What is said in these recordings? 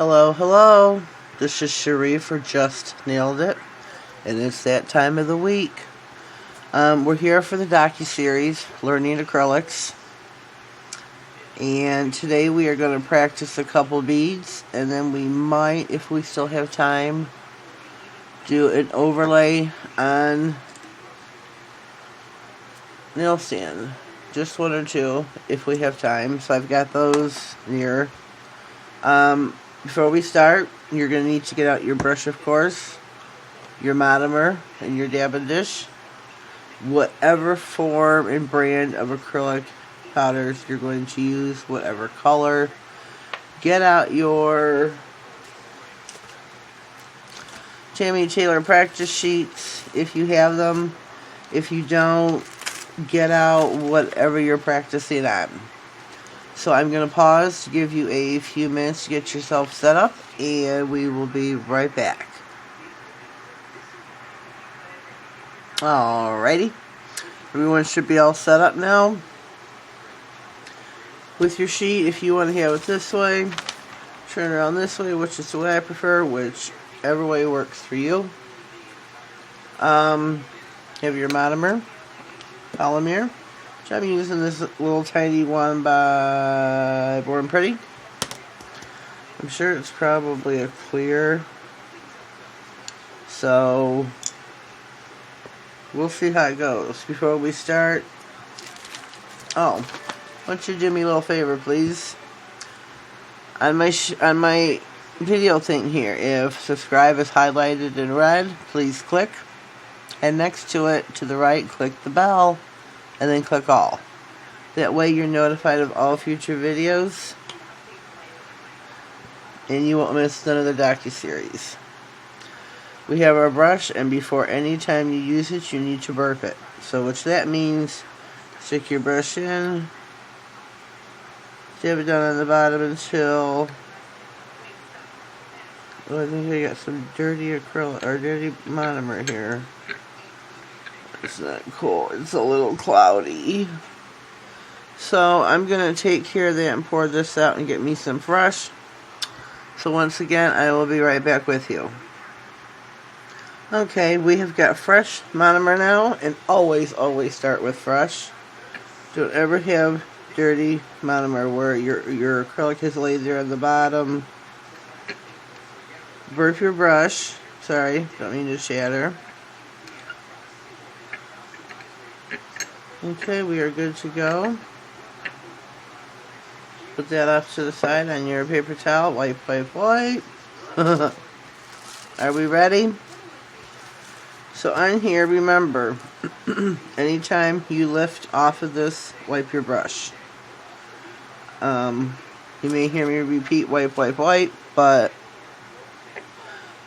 Hello, hello. This is Cherie for Just Nailed It, and it's that time of the week. We're here for the Docuseries, Learning Acrylics, and today we are going to practice a couple beads, and then we might, if we still have time, do an overlay on nail stand. Just one or two, if we have time. So I've got those near. Before we start, you're going to need to get out your brush, of course, your monomer, and your dabbing dish. Whatever form and brand of acrylic powders you're going to use, whatever color. Get out your Tammy Taylor practice sheets if you have them. If you don't, get out whatever you're practicing on. So I'm going to pause to give you a few minutes to get yourself set up, and we will be right back. Alrighty. Everyone should be all set up now. With your sheet, if you want to have it this way, turn it around this way, which is the way I prefer, whichever way works for you. Have your monomer, polymer. I'm using this little tiny one by Born Pretty. I'm sure it's probably a clear. So we'll see how it goes. Before we start, why don't you do me a little favor, please? On my video thing here, if subscribe is highlighted in red, please click. And next to it, to the right, click the bell. And then click all. That way you're notified of all future videos. And you won't miss none of the docuseries. We have our brush, and before any time you use it, you need to burp it. So which that means, stick your brush in. Dab it down on the bottom until... I think I got some dirty acrylic, or dirty monomer here. It's not cool. It's a little cloudy. So I'm going to take care of that and pour this out and get me some fresh. So once again, I will be right back with you. Okay, we have got fresh monomer now, and always start with fresh. Don't ever have dirty monomer where your acrylic has laid there on the bottom. Burp your brush. Sorry, don't mean to shatter. Okay, we are good to go. Put that off to the side on your paper towel. Wipe. Are we ready? So on here, remember, anytime you lift off of this, wipe your brush. You may hear me repeat wipe, but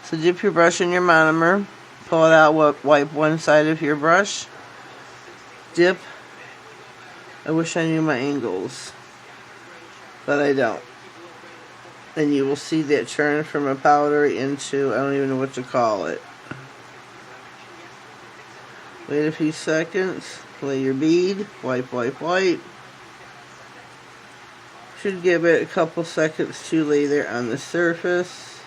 so dip your brush in your monomer, pull it out, wipe one side of your brush. Dip. I wish I knew my angles, but I don't. And you will see that turn from a powder into, I don't even know what to call it. Wait a few seconds, lay your bead, wipe. Should give it a couple seconds to lay there on the surface.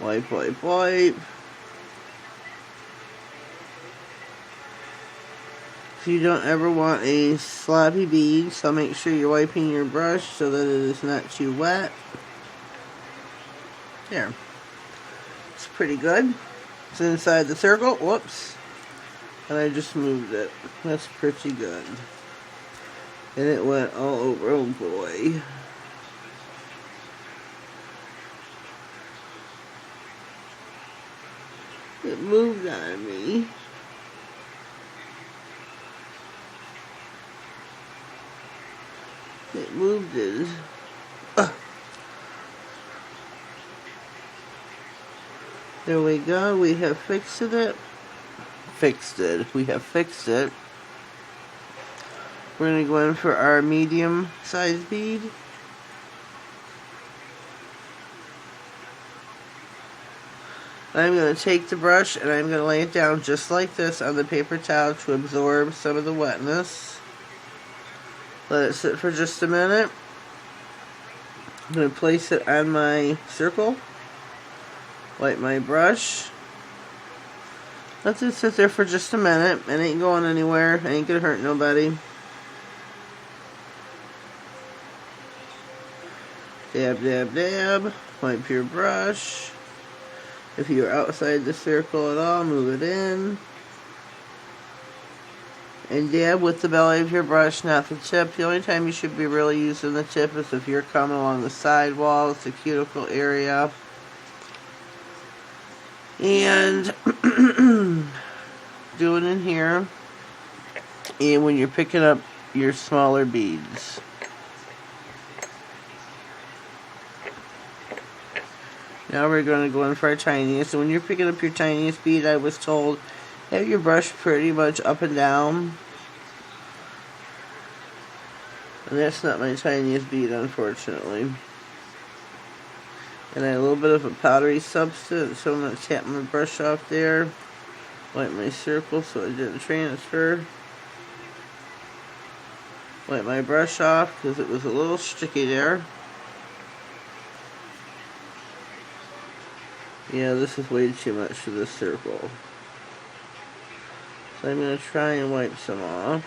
Wipe. You don't ever want a sloppy bead, so make sure you're wiping your brush so that it is not too wet. There. It's pretty good. It's inside the circle. Whoops. And I just moved it. That's pretty good. And it went all over. Oh boy. It moved on me. It moved it. There we go. We have fixed it. We have fixed it. We're going to go in for our medium size bead. I'm going to take the brush and I'm going to lay it down just like this on the paper towel to absorb some of the wetness. Let it sit for just a minute. I'm going to place it on my circle. Wipe my brush. Let it sit there for just a minute. It ain't going anywhere. It ain't going to hurt nobody. Dab, dab, dab. Wipe your brush. If you're outside the circle at all, move it in. And dab with the belly of your brush, not the tip. The only time you should be really using the tip is if you're coming along the side walls, the cuticle area. And do it in here. And when you're picking up your smaller beads. Now we're going to go in for our tiniest. And when you're picking up your tiniest bead, I was told, have your brush pretty much up and down. And that's not my tiniest bead, unfortunately. And I have a little bit of a powdery substance, so I'm going to tap my brush off there. Wipe my circle so it didn't transfer. Wipe my brush off because it was a little sticky there. Yeah, this is way too much for this circle. So I'm going to try and wipe some off.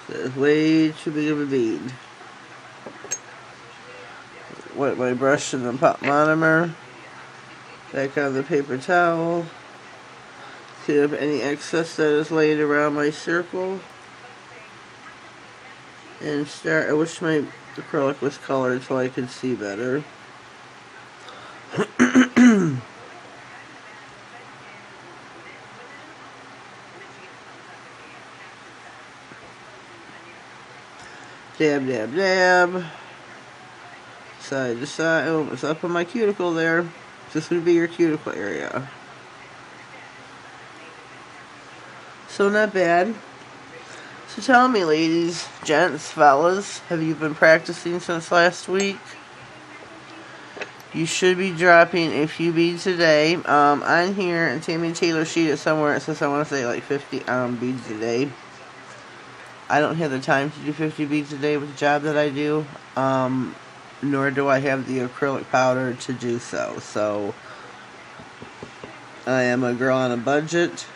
That is way too big of a bead. Wipe my brush in the pop monomer. Back on the paper towel. Clean up any excess that is laid around my circle. And start. I wish my acrylic was colored so I could see better. Dab, dab, dab. Side to side. Oh, it's up on my cuticle there. This would be your cuticle area. So not bad. So tell me, ladies, gents, fellas, have you been practicing since last week? You should be dropping a few beads a day. On here, and Tammy Taylor sheet it somewhere, it says I want to say like 50 beads a day. I don't have the time to do 50 beads a day with the job that I do, nor do I have the acrylic powder to do so. So I am a girl on a budget,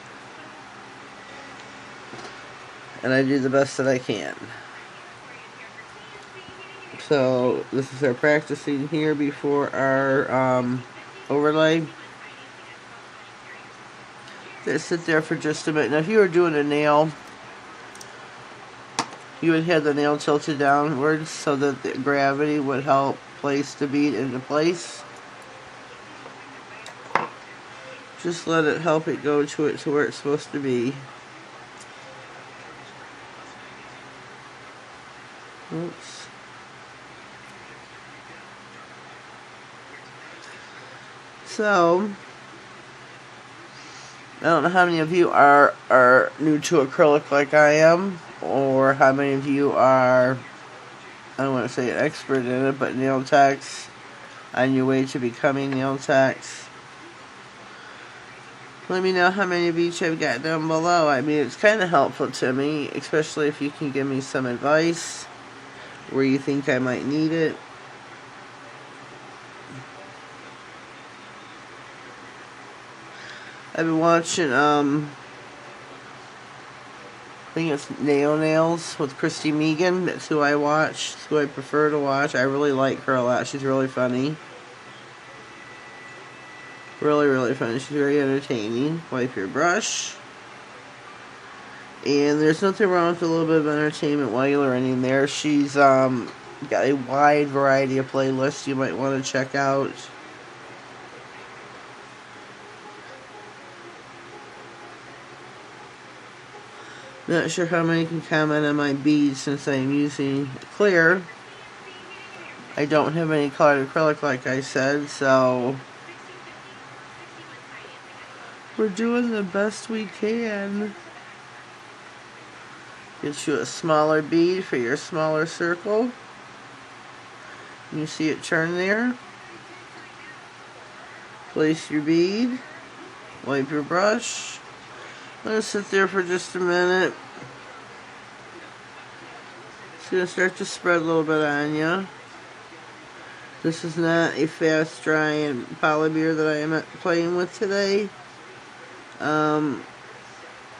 and I do the best that I can. So this is our practicing here before our overlay. Just sit there for just a minute. Now if you were doing a nail, you would have the nail tilted downwards so that the gravity would help place the bead into place. Just let it help it go to where it's supposed to be. Oops. So, I don't know how many of you are new to acrylic like I am, or how many of you are, I don't want to say an expert in it, but nail techs on your way to becoming nail techs. Let me know how many of each I've got down below. I mean, it's kind of helpful to me, especially if you can give me some advice where you think I might need it. I've been watching, I think it's Nails with Christy Megan. That's who I watch. That's who I prefer to watch. I really like her a lot. She's really funny. Really, really funny. She's very entertaining. Wipe your brush. And there's nothing wrong with a little bit of entertainment while you're learning there. She's got a wide variety of playlists you might want to check out. Not sure how many can comment on my beads since I'm using clear. I don't have any colored acrylic like I said, so we're doing the best we can. Get you a smaller bead for your smaller circle. You see it turn there. Place your bead. Wipe your brush. Let it sit there for just a minute. It's going to start to spread a little bit on you. This is not a fast drying polymer that I am playing with today. I'm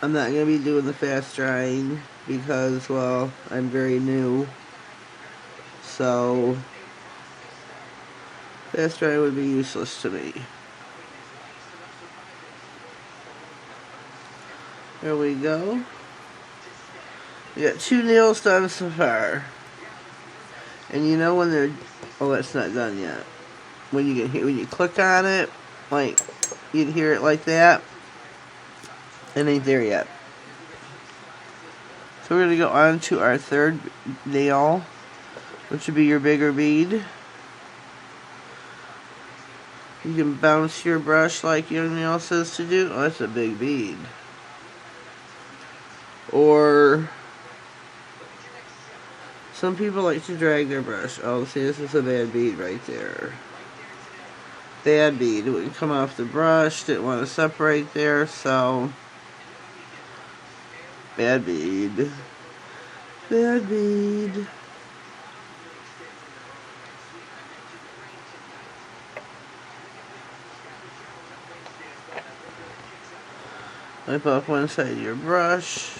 not going to be doing the fast drying because, well, I'm very new. So, fast drying would be useless to me. There we go. We got 2 nails done so far. And you know when they're... Oh, that's not done yet. When you click on it, like, you'd hear it like that. It ain't there yet. So we're going to go on to our 3rd nail, which would be your bigger bead. You can bounce your brush like your nail says to do. Oh, that's a big bead. Or some people like to drag their brush. Oh, see, this is a bad bead right there. Bad bead. It wouldn't come off the brush. Didn't want to separate there, so... Bad bead. Bad bead. Wipe off one side of your brush.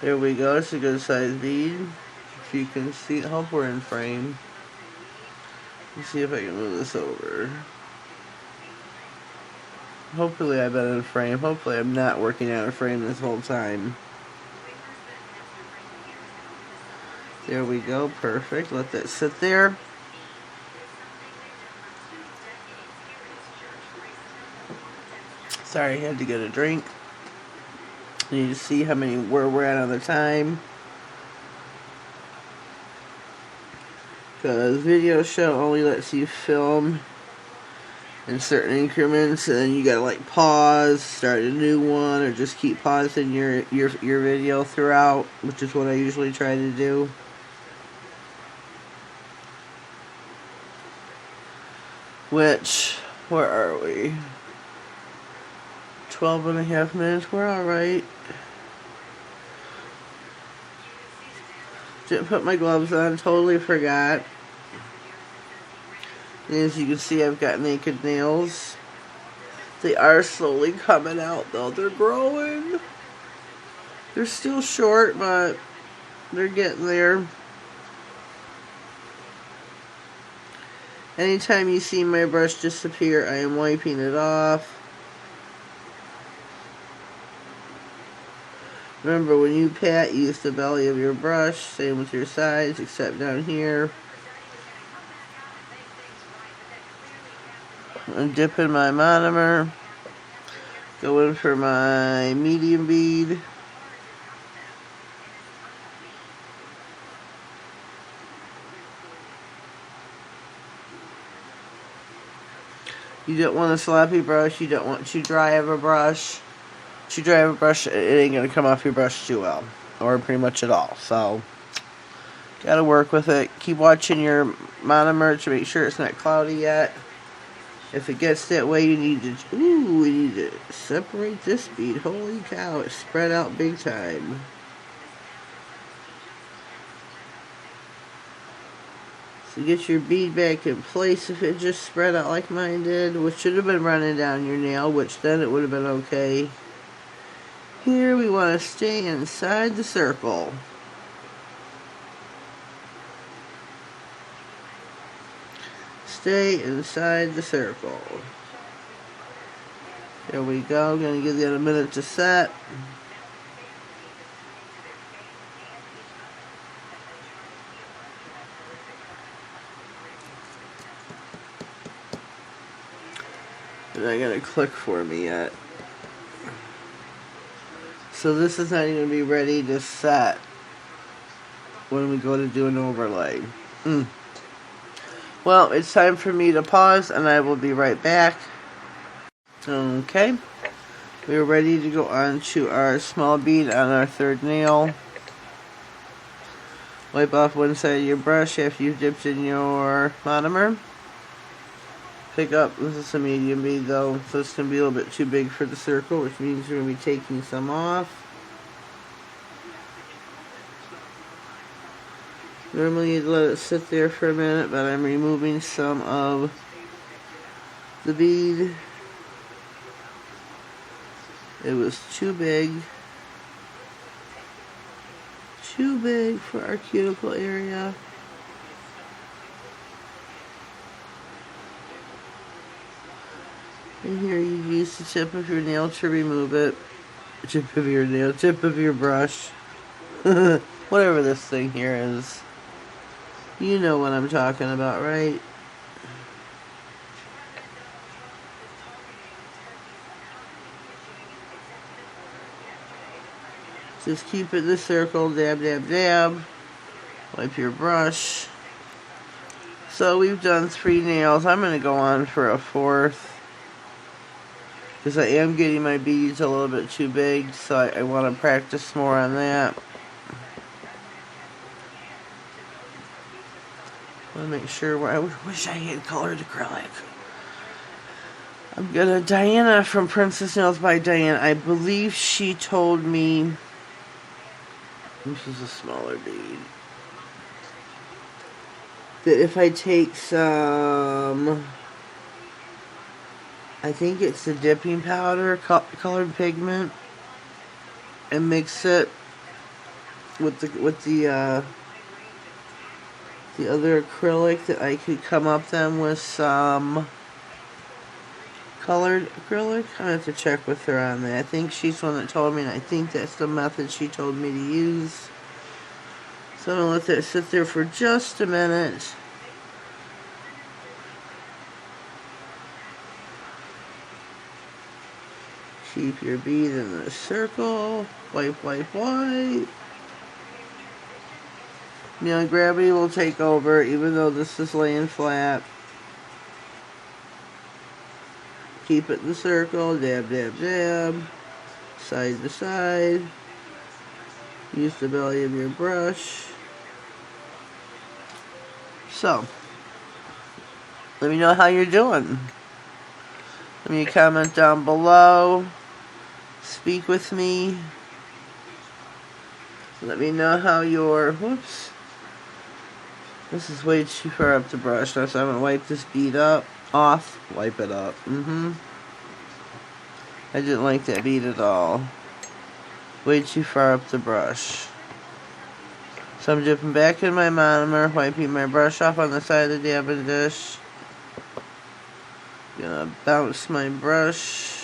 There we go. It's a good size bead. If you can see, I hope we're in frame. Let's see if I can move this over. Hopefully I've been in frame. Hopefully I'm not working out of frame this whole time. There we go. Perfect. Let that sit there. Sorry, I had to get a drink. You need to see how many where we're at on the time. Because video show only lets you film in certain increments, and then you gotta like pause, start a new one, or just keep pausing your video throughout, which is what I usually try to do. Which, where are we? 12.5 minutes. We're alright. Didn't put my gloves on. Totally forgot. And as you can see, I've got naked nails. They are slowly coming out, though. They're growing. They're still short, but they're getting there. Anytime you see my brush disappear, I am wiping it off. Remember, when you pat, use the belly of your brush. Same with your sides, except down here. I'm dipping my monomer. Go in for my medium bead. You don't want a sloppy brush. You don't want too dry of a brush. Too dry of a brush, it ain't going to come off your brush too well. Or pretty much at all. So, gotta work with it. Keep watching your monomer to make sure it's not cloudy yet. If it gets that way, you need to... Ooh, we need to separate this bead. Holy cow, it's spread out big time. So get your bead back in place if it just spread out like mine did, which should have been running down your nail, which then it would have been okay. Here we want to stay inside the circle. Stay inside the circle. There we go. I'm going to give that a minute to set. It's not going to click for me yet. So this is not even going to be ready to set when we go to do an overlay. Well, it's time for me to pause, and I will be right back. Okay. We're ready to go on to our small bead on our third nail. Wipe off one side of your brush after you've dipped in your monomer. pick up. This is a medium bead though, so it's going to be a little bit too big for the circle, which means you're going to be taking some off. Normally you'd let it sit there for a minute, but I'm removing some of the bead. It was too big. Too big for our cuticle area. And here you use the tip of your nail to remove it. Tip of your nail, tip of your brush. Whatever this thing here is. You know what I'm talking about, right? Just keep it in the circle, dab, dab, dab. Wipe your brush. So we've done 3 nails. I'm going to go on for a 4th. Because I am getting my beads a little bit too big, so I want to practice more on that. I want to make sure where I wish I had colored acrylic. I'm gonna Diana from Princess Nails by Diane. I believe she told me this is a smaller bead. That if I take some, I think it's the dipping powder, colored pigment, and mix it with the other acrylic, that I could come up then with some colored acrylic. I have to check with her on that. I think she's the one that told me, and I think that's the method she told me to use. So I'm going to let that sit there for just a minute. Keep your bead in the circle. Wipe, wipe, wipe. Now gravity will take over, even though this is laying flat. Keep it in the circle. Dab, dab, dab. Side to side. Use the belly of your brush. So, let me know how you're doing. Let me comment down below. Speak with me. Let me know how your, whoops. This is way too far up the brush now, so I'm going to wipe this bead off. Wipe it up. I didn't like that bead at all. Way too far up the brush. So I'm dipping back in my monomer, wiping my brush off on the side of the dabbing dish. Gonna bounce my brush.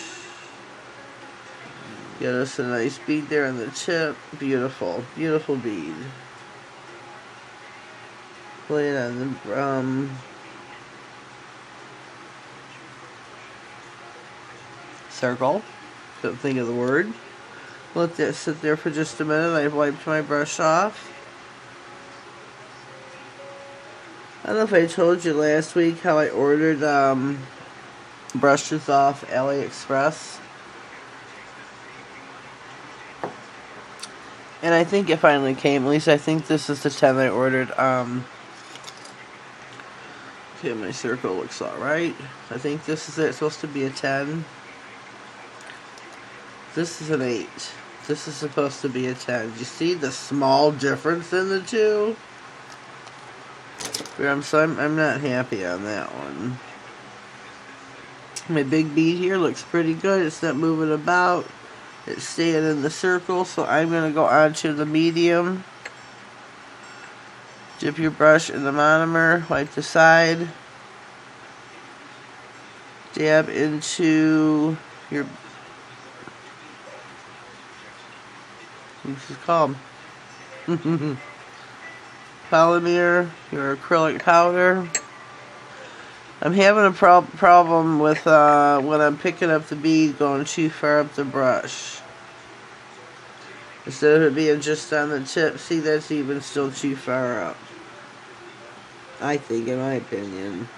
Get us a nice bead there on the tip. Beautiful, beautiful bead. Lay it on the circle. Couldn't think of the word. Let that sit there for just a minute. I've wiped my brush off. I don't know if I told you last week how I ordered brushes off AliExpress. And I think it finally came. At least I think this is the 10 I ordered. Okay, my circle looks alright. I think this is it. It's supposed to be a 10. This is an 8. This is supposed to be a 10. Do you see the small difference in the two? I'm not happy on that one. My big bead here looks pretty good. It's not moving about. It's staying in the circle. So I'm going to go on to the medium. Dip your brush in the monomer. Wipe the side. Dab into your... This is called polymer, your acrylic powder. I'm having a problem with when I'm picking up the bead going too far up the brush. Instead of it being just on the tip, see, that's even still too far up. I think, in my opinion.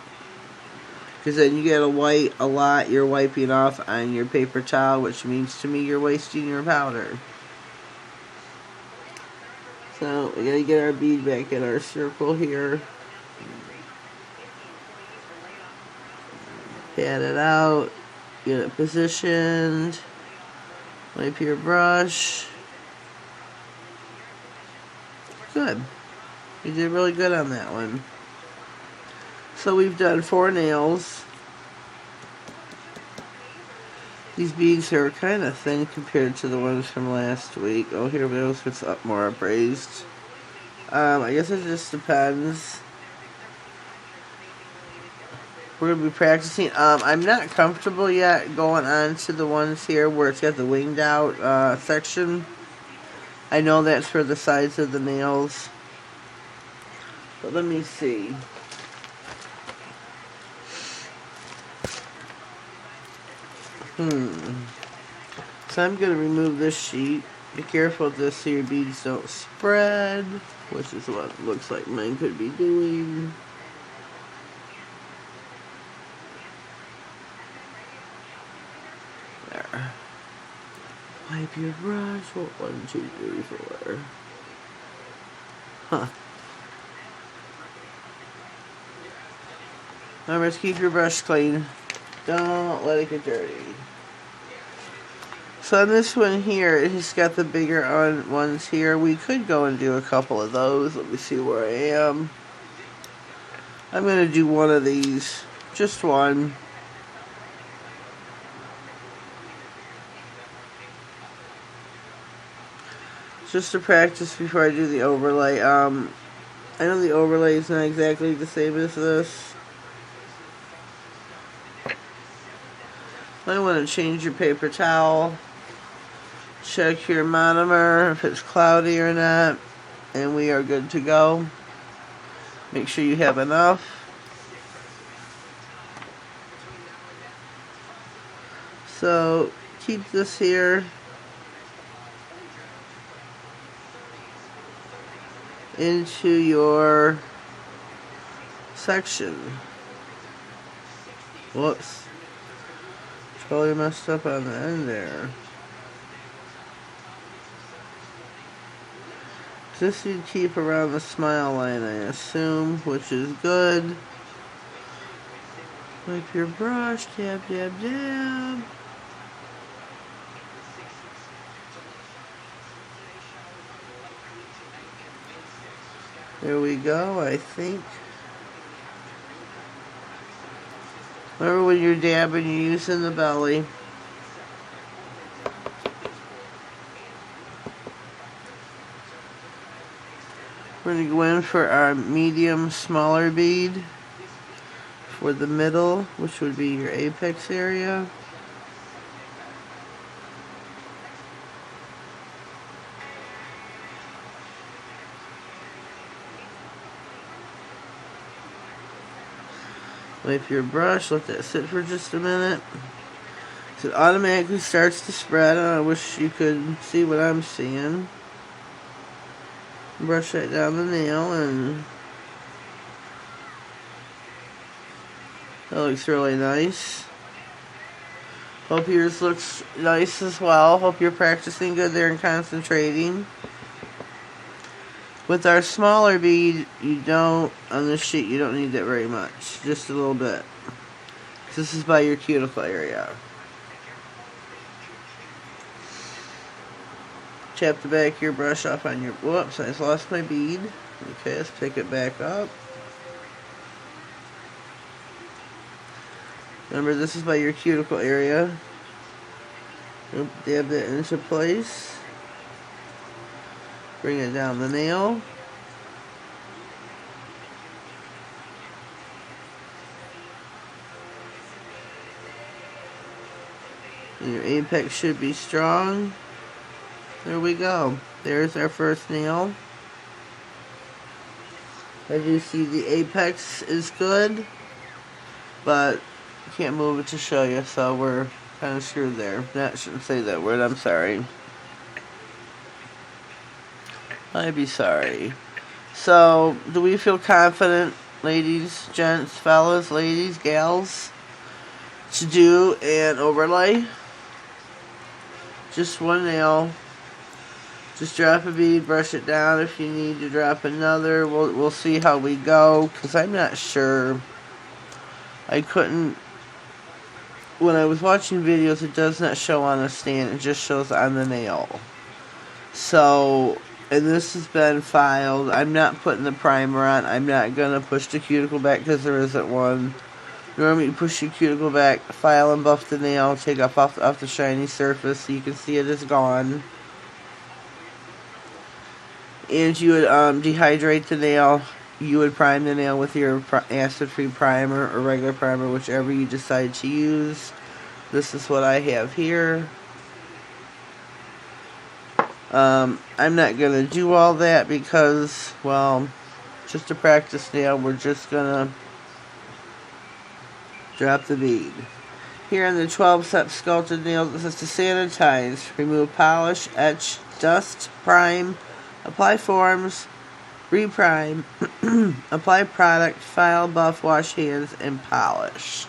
Because then you get a lot you're wiping off on your paper towel, which means to me you're wasting your powder. So, we gotta get our bead back in our circle here. Pat it out, get it positioned, wipe your brush. Good. You did really good on that one. So we've done 4 nails. These beads are kind of thin compared to the ones from last week. Oh, here goes, it's up more upraised. I guess it just depends. We're going to be practicing. I'm not comfortable yet going on to the ones here where it's got the winged out section. I know that's for the sides of the nails. But let me see. So I'm going to remove this sheet. Be careful with this so your beads don't spread, which is what it looks like mine could be doing. There. Wipe your brush. 1, 2, 3, 4. Huh. Remember to keep your brush clean. Don't let it get dirty. So on this one here, it's got the bigger ones here. We could go and do a couple of those. Let me see where I am. I'm going to do one of these. Just one. Just to practice before I do the overlay. I know the overlay is not exactly the same as this. Might want to change your paper towel. Check your monomer if it's cloudy or not, and we are good to go. Make sure you have enough. So keep this here into your section. Whoops. Totally messed up on the end there. This you'd keep around the smile line, I assume, which is good. Wipe your brush, dab, dab, dab. There we go, I think. Remember when you're dabbing, you're using the belly. We're going to go in for our medium, smaller bead for the middle, which would be your apex area. Wipe your brush, let that sit for just a minute. So it automatically starts to spread, and I wish you could see what I'm seeing. Brush that down the nail, and that looks really nice. Hope yours looks nice as well. Hope you're practicing good there and concentrating. With our smaller bead, you don't, on this sheet, you don't need that very much. Just a little bit. This is by your cuticle area. Tap the back of your brush off on your, whoops, I just lost my bead. Okay, let's pick it back up. Remember, this is by your cuticle area. Dab that into place. Bring it down the nail. And your apex should be strong. There we go. There's our first nail. As you see, the apex is good, but can't move it to show you, so we're kind of screwed there. I shouldn't say that word, I'm sorry. I'd be sorry. So, do we feel confident, ladies, gents, fellas, ladies, gals, to do an overlay? Just one nail. Just drop a bead, brush it down. If you need to drop another, we'll see how we go, because I'm not sure. I couldn't when I was watching videos, it does not show on the stand, it just shows on the nail. So, and this has been filed. I'm not putting the primer on. I'm not going to push the cuticle back because there isn't one. Normally you push your cuticle back, file and buff the nail, take off the shiny surface so you can see it is gone. And you would dehydrate the nail. You would prime the nail with your acid-free primer or regular primer, whichever you decide to use. This is what I have here. I'm not going to do all that because, well, just to practice nail, we're just going to drop the bead. Here in the 12-step sculpted nail, this is to sanitize, remove polish, etch, dust, prime, apply forms, reprime, apply product, file, buff, wash hands, and polish.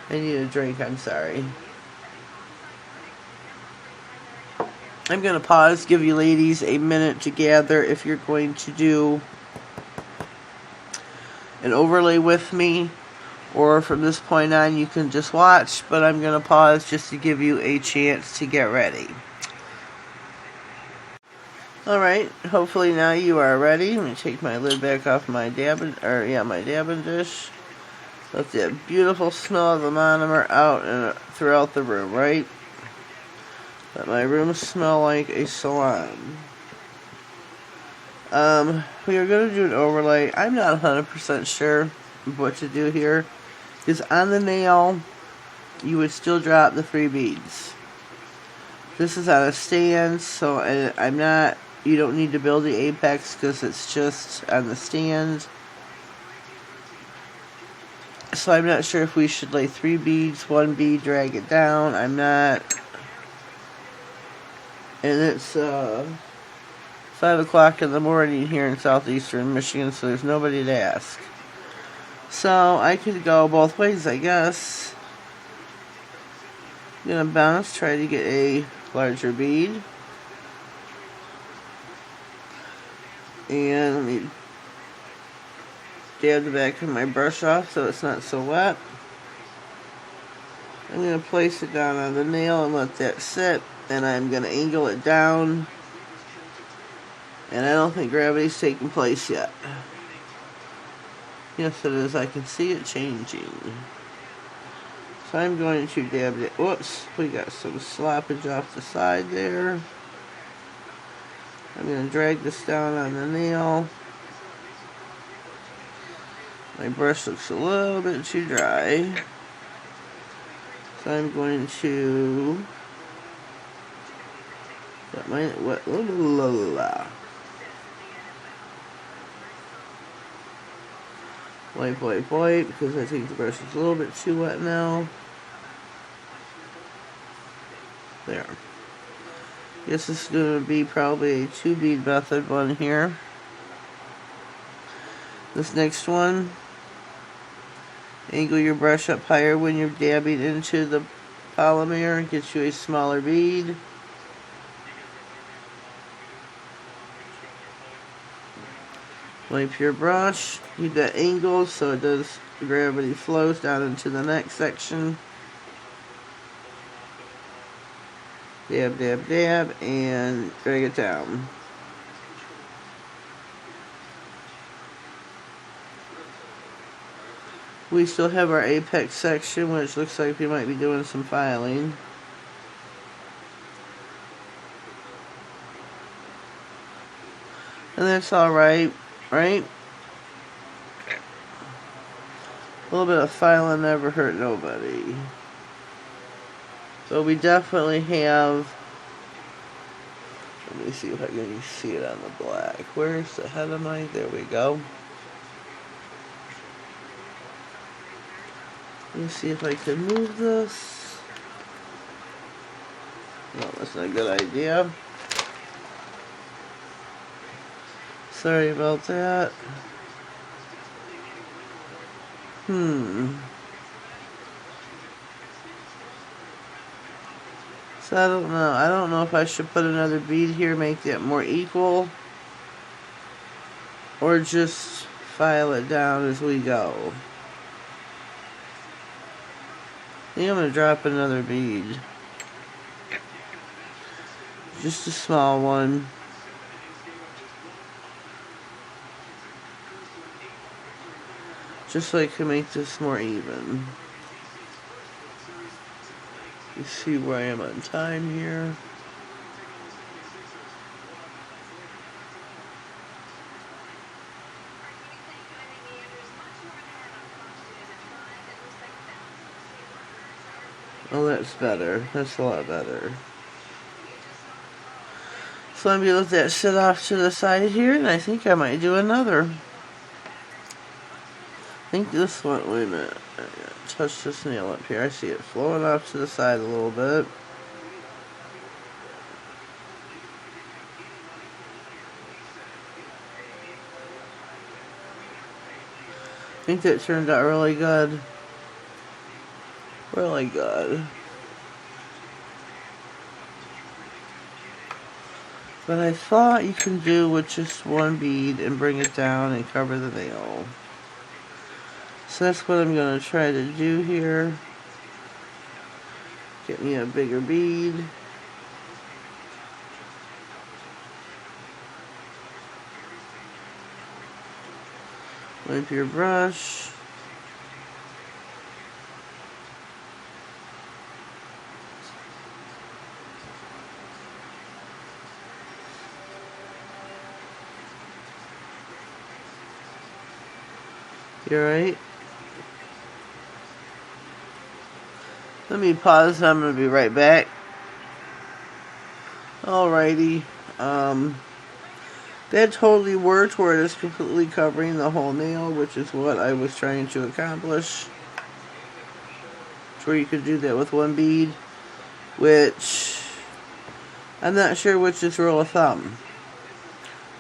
I need a drink, I'm sorry. I'm going to pause, give you ladies a minute to gather if you're going to do an overlay with me, or from this point on you can just watch, but I'm going to pause just to give you a chance to get ready. Alright, hopefully now you are ready. Let me take my lid back off my dabbing dish. Let that beautiful smell of the monomer out and throughout the room, right? Let my room smell like a salon. We are going to do an overlay. I'm not 100% sure what to do here, because on the nail, you would still drop the 3 beads. This is on a stand, so I'm not, you don't need to build the apex because it's just on the stand. So I'm not sure if we should lay 3 beads, 1 bead, drag it down. I'm not. And it's 5 o'clock in the morning here in southeastern Michigan, so there's nobody to ask. So I could go both ways, I guess. I'm going to bounce, try to get a larger bead. And let me dab the back of my brush off so it's not so wet. I'm going to place it down on the nail and let that sit. And I'm going to angle it down. And I don't think gravity's taking place yet. Yes, it is. I can see it changing. So I'm going to dab it. Whoops, we got some sloppage off the side there. I'm going to drag this down on the nail. My brush looks a little bit too dry. So I'm going to put my wipe, because I think the brush is a little bit too wet now. There. This is going to be probably a 2 bead method one here. This next one, angle your brush up higher when you're dabbing into the polymer, gets you a smaller bead. Wipe your brush, keep that angle so it does, gravity flows down into the next section. Dab, dab, dab, and drag it down. We still have our apex section, which looks like we might be doing some filing. And that's alright, right? A little bit of filing never hurt nobody. So we definitely have, let me see if I can see it on the black. Where's the head of mine? There we go. Let me see if I can move this. No, that's not a good idea. Sorry about that. So I don't know. I don't know if I should put another bead here, make that more equal, or just file it down as we go. I think I'm going to drop another bead. Just a small one. Just so I can make this more even. You see where I am on time here. Oh, that's better. That's a lot better. So I'm going to let that sit off to the side here, and I think I might do another. I think this one, wait a minute. I gotta touch this nail up here. I see it flowing off to the side a little bit. I think that turned out really good. Really good. But I thought you can do with just one bead and bring it down and cover the nail. So that's what I'm going to try to do here. Get me a bigger bead. Wipe your brush. You alright? Let me pause. I'm going to be right back. Alrighty. That totally worked where it is completely covering the whole nail, which is what I was trying to accomplish. Where you could do that with one bead, which I'm not sure which is rule of thumb.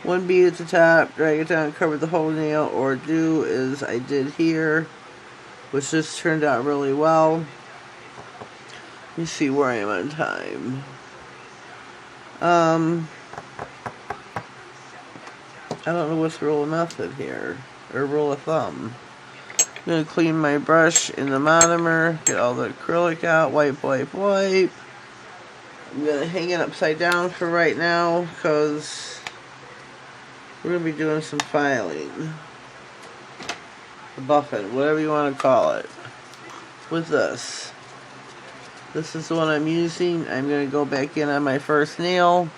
One bead at the top, drag it down, cover the whole nail, or do as I did here, which just turned out really well. Let me see where I am on time. I don't know what's the rule of method here, or rule of thumb. I'm going to clean my brush in the monomer, get all the acrylic out, wipe, wipe, wipe. I'm going to hang it upside down for right now, because we're going to be doing some filing. Buffing, whatever you want to call it. With this. This is the one I'm using. I'm going to go back in on my first nail.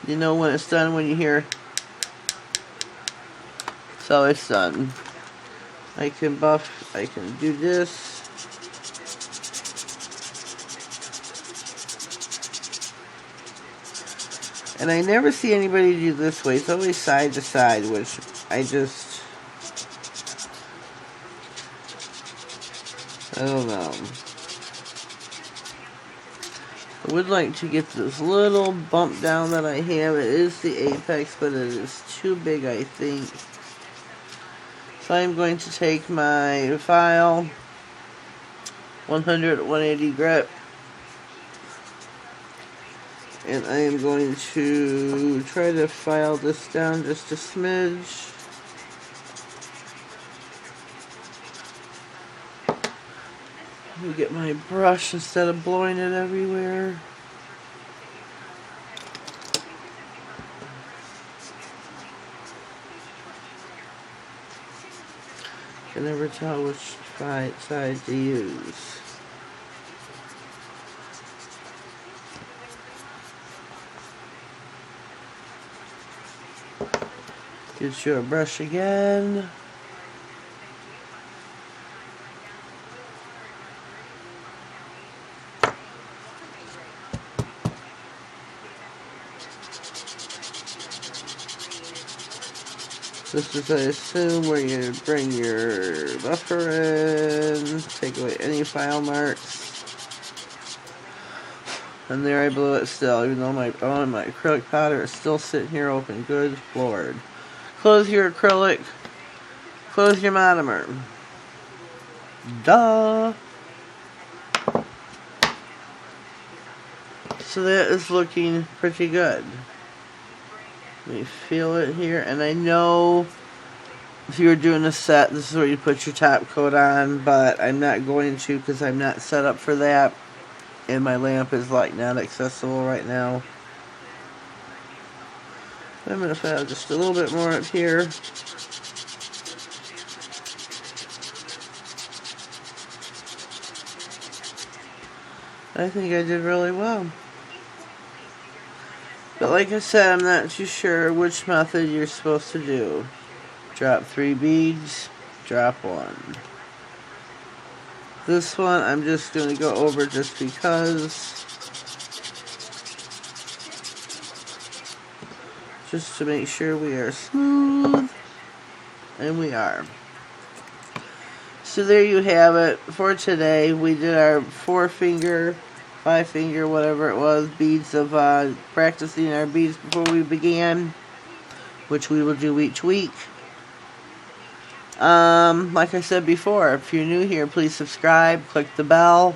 You know when it's done when you hear, so it's done. I can buff, I can do this. And I never see anybody do this way. It's always side to side, which I don't know. I would like to get this little bump down that I have. It is the apex, but it is too big, I think. So I'm going to take my file, 100, 180 grit, and I am going to try to file this down just a smidge. Let me get my brush instead of blowing it everywhere. I can never tell which side to use. Get your brush again. This is, I assume, where you bring your buffer in, take away any file marks. And there I blew it still, even though my acrylic powder is still sitting here open. Good Lord. Close your acrylic. Close your monomer. Duh. So that is looking pretty good. Let me feel it here, and I know if you were doing a set, this is where you put your top coat on, but I'm not going to because I'm not set up for that, and my lamp is like not accessible right now. I'm going to add just a little bit more up here. I think I did really well. But like I said, I'm not too sure which method you're supposed to do. Drop 3 beads, drop 1. This one I'm just going to go over just because. Just to make sure we are smooth. And we are. So there you have it for today. We did our 4-finger, 5-finger, whatever it was, beads of practicing our beads before we began, which we will do each week. Like I said before, if you're new here, please subscribe, click the bell.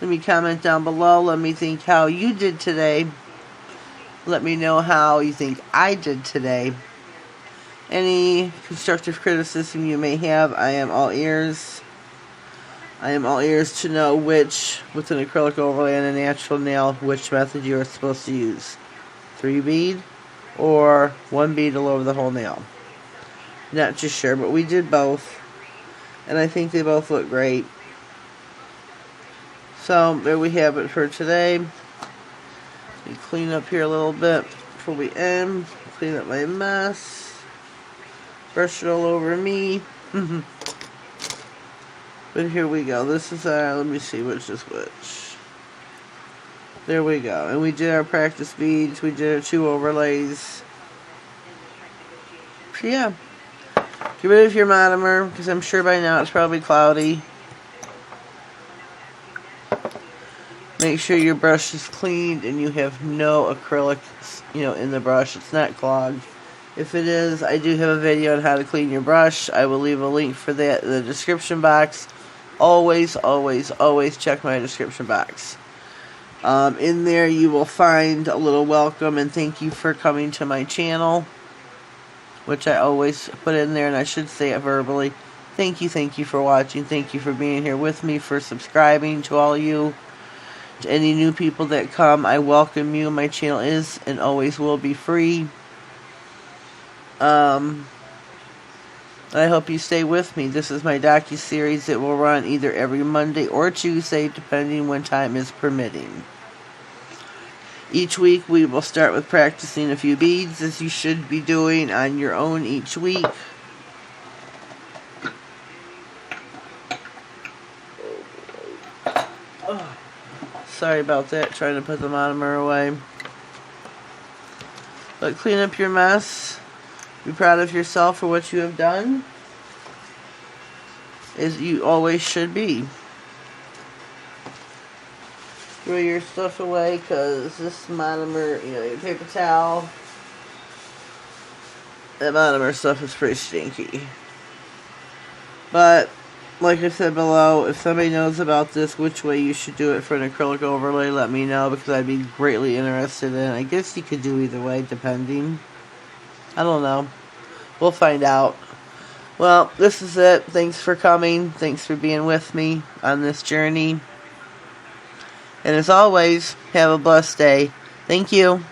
Let me comment down below. Let me think how you did today. Let me know how you think I did today. Any constructive criticism you may have, I am all ears. I am all ears to know which, with an acrylic overlay and a natural nail, which method you are supposed to use. 3 bead or 1 bead all over the whole nail. Not too sure, but we did both. And I think they both look great. So, there we have it for today. Let me clean up here a little bit before we end. Clean up my mess. Brush it all over me. But here we go. This is our, let me see which is which. There we go. And we did our practice beads. We did our 2 overlays. So yeah. Get rid of your monomer, because I'm sure by now it's probably cloudy. Make sure your brush is cleaned and you have no acrylic, in the brush. It's not clogged. If it is, I do have a video on how to clean your brush. I will leave a link for that in the description box. Always, always, always check my description box. In there you will find a little welcome and thank you for coming to my channel, which I always put in there, and I should say it verbally. Thank you for watching. Thank you for being here with me, for subscribing to all you. To any new people that come, I welcome you. My channel is and always will be free. I hope you stay with me. This is my docuseries that will run either every Monday or Tuesday, depending when time is permitting. Each week we will start with practicing a few beads, as you should be doing on your own each week. Oh, sorry about that, trying to put the monomer away. But clean up your mess. Be proud of yourself for what you have done, as you always should be. Throw your stuff away, because this monomer, your paper towel, that monomer stuff is pretty stinky. But, like I said below, if somebody knows about this, which way you should do it for an acrylic overlay, let me know, because I'd be greatly interested in it. I guess you could do either way, depending. I don't know. We'll find out. Well, this is it. Thanks for coming. Thanks for being with me on this journey. And as always, have a blessed day. Thank you.